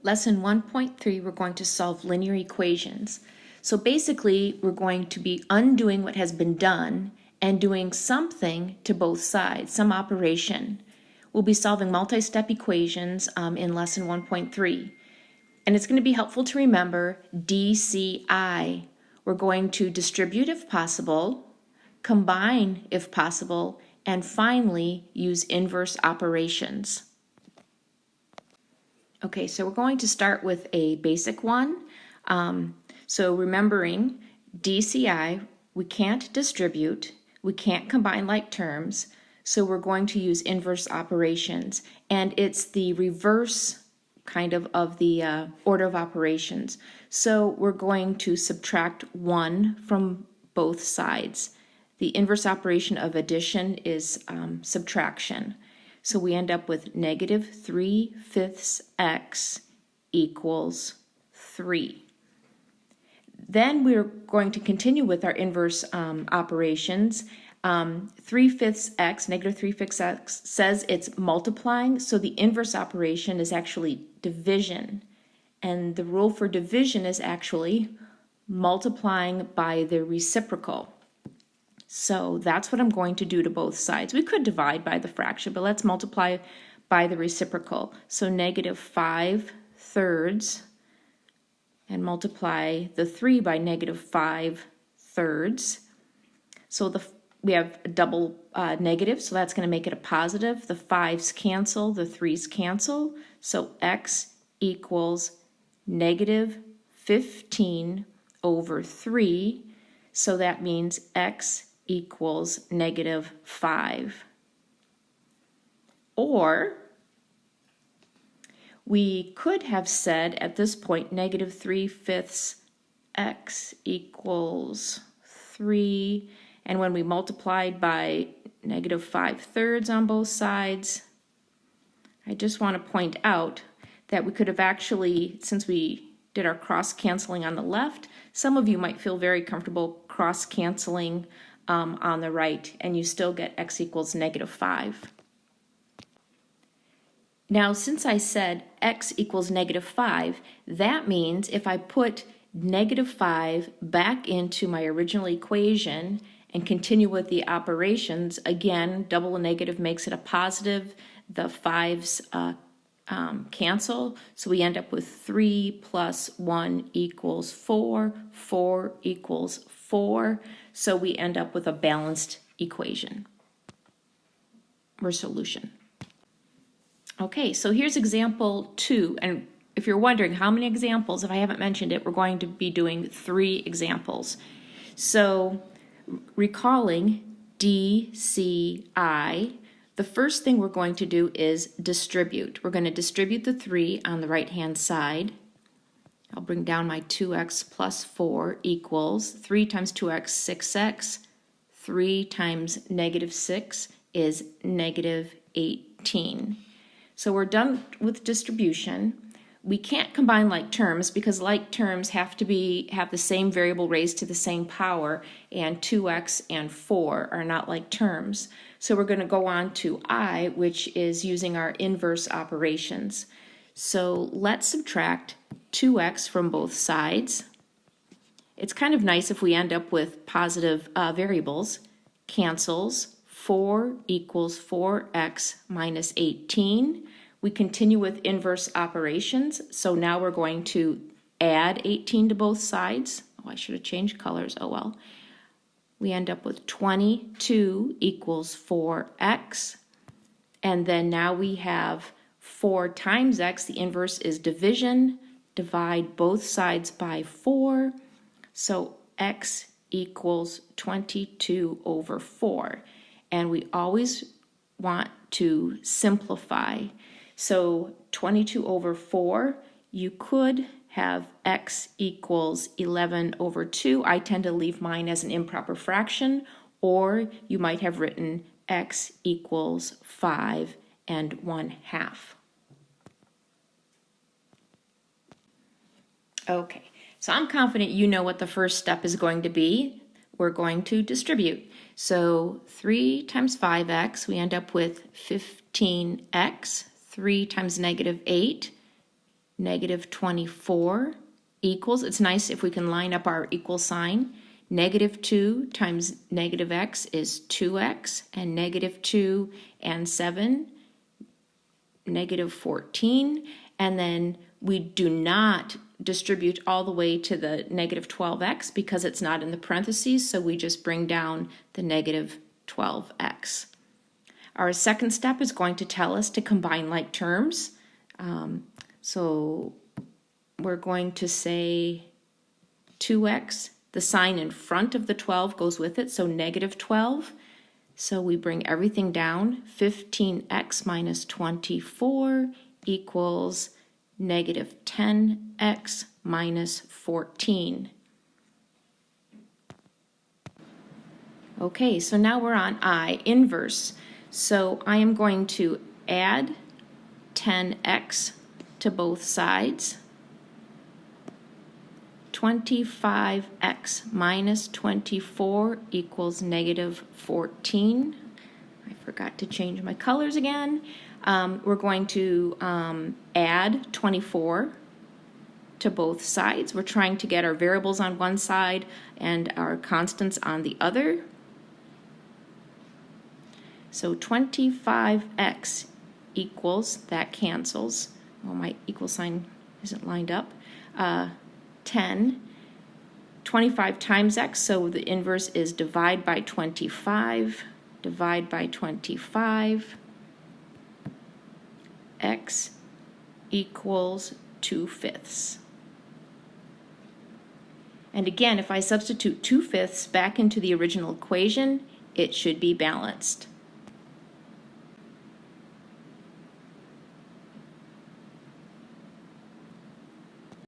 Lesson 1.3, we're going to solve linear equations. So basically, we're going to be undoing what has been done and doing something to both sides, some operation. We'll be solving multi-step equations in lesson 1.3. And it's going to be helpful to remember DCI. We're going to distribute if possible, combine if possible, and finally use inverse operations. Okay, so we're going to start with a basic one. So remembering DCI, we can't distribute, we can't combine like terms, so we're going to use inverse operations. And it's the reverse kind of the order of operations. So we're going to subtract 1 from both sides. The inverse operation of addition is subtraction. So we end up with negative 3/5 x equals 3. Then we're going to continue with our inverse operations. 3/5 x, negative 3/5 x, says it's multiplying, so the inverse operation is actually division. And the rule for division is actually multiplying by the reciprocal. So that's what I'm going to do to both sides. We could divide by the fraction, but let's multiply by the reciprocal. So negative 5/3 and multiply the 3 by negative 5/3. So we have a double negative, so that's going to make it a positive. The 5's cancel, the 3's cancel. So x equals negative 15 over 3. So that means x equals negative 5. Or we could have said at this point negative 3/5 x equals 3, and when we multiplied by negative 5/3 on both sides, I just want to point out that we could have actually, since we did our cross-canceling on the left, some of you might feel very comfortable cross-canceling on the right, and you still get x equals negative 5. Now, since I said x equals negative 5, that means if I put negative 5 back into my original equation and continue with the operations, again, double a negative makes it a positive. The 5's cancel, so we end up with 3 plus 1 equals 4, 4 equals 4, so we end up with a balanced equation or solution. Okay, so here's example 2, and if you're wondering how many examples, if I haven't mentioned it, we're going to be doing 3 examples. So recalling DCI, the first thing we're going to do is distribute. We're going to distribute the 3 on the right-hand side. I'll bring down my 2x plus 4 equals 3 times 2x, 6x. 3 times negative 6 is negative 18. So we're done with distribution. We can't combine like terms because like terms have the same variable raised to the same power, and 2x and 4 are not like terms. So we're going to go on to I, which is using our inverse operations. So let's subtract 2x from both sides. It's kind of nice if we end up with positive variables. Cancels. 4 equals 4x minus 18. We continue with inverse operations. So now we're going to add 18 to both sides. Oh, I should have changed colors. Oh well. We end up with 22 equals 4x. And then now we have 4 times x. The inverse is division. Divide both sides by 4. So x equals 22 over 4. And we always want to simplify. So 22 over 4, you could have x equals 11 over 2. I tend to leave mine as an improper fraction, or you might have written x equals 5 1/2. Okay, so I'm confident you know what the first step is going to be. We're going to distribute. So 3 times 5x, we end up with 15x. 3 times negative 8 negative 24 equals, it's nice if we can line up our equal sign. Negative 2 times negative x is 2x, and negative 2 and 7, negative 14. And then we do not distribute all the way to the negative 12x because it's not in the parentheses, so we just bring down the negative 12x. Our second step is going to tell us to combine like terms. So we're going to say 2x, the sign in front of the 12 goes with it, so negative 12. So we bring everything down. 15x minus 24 equals negative 10x minus 14. Okay, so now we're on I, inverse. So I am going to add 10x to both sides. 25x minus 24 equals negative 14. I forgot to change my colors again. We're going to add 24 to both sides. We're trying to get our variables on one side and our constants on the other. So 25x equals, that cancels. Oh, my equal sign isn't lined up. 10. 25 times x, so the inverse is divide by 25. Divide by 25. X equals 2/5. And again, if I substitute 2/5 back into the original equation, it should be balanced.